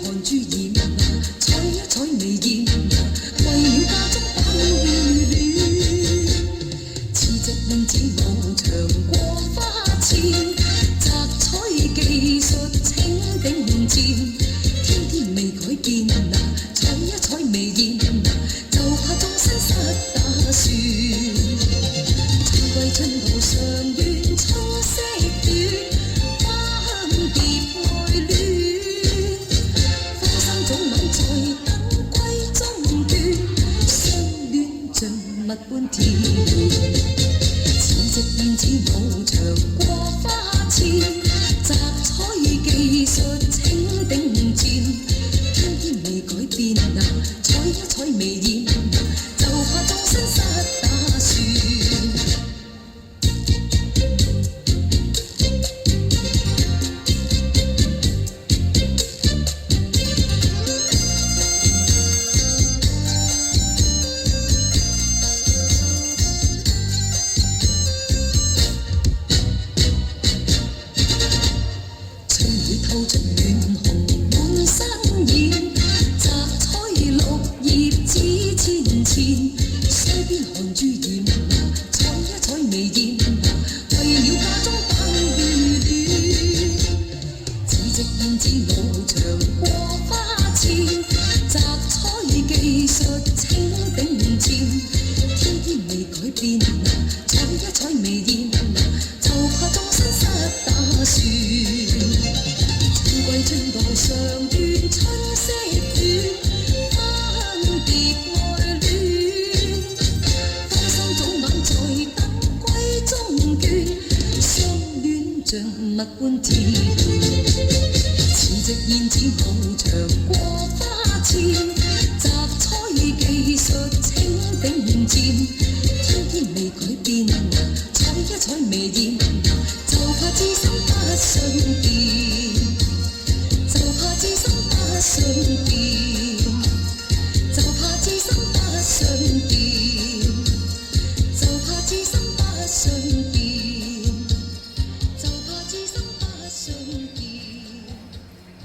寒珠染，採一採眉艷，為了家中等眷戀。似隻燕子翱翔過花濺，摘採技術請頂尖。天天未改變，採一採眉艷，就怕終身失打算。春歸春路上願春色短。蜜般甜，似隻燕子翱翔過花濺，摘採技術請頂尖。天天未改變，採一採眉艷，就怕終身失打算。透出暖紅滿身染，摘採綠葉指千千。腮邊寒珠染，採一採眉艷，為了家中等眷戀。似隻燕子翱翔過花濺，摘採技術請頂尖。天天未改變，採一採眉艷，就怕終身失打算。春路上願春色短，分別愛戀。芳心早晚在等歸中眷，相戀像蜜般甜。似隻燕子翱翔過花濺，摘採技術請頂尖。天天未改變，採一採眉艷，就怕知心不相見。就怕知心不相見。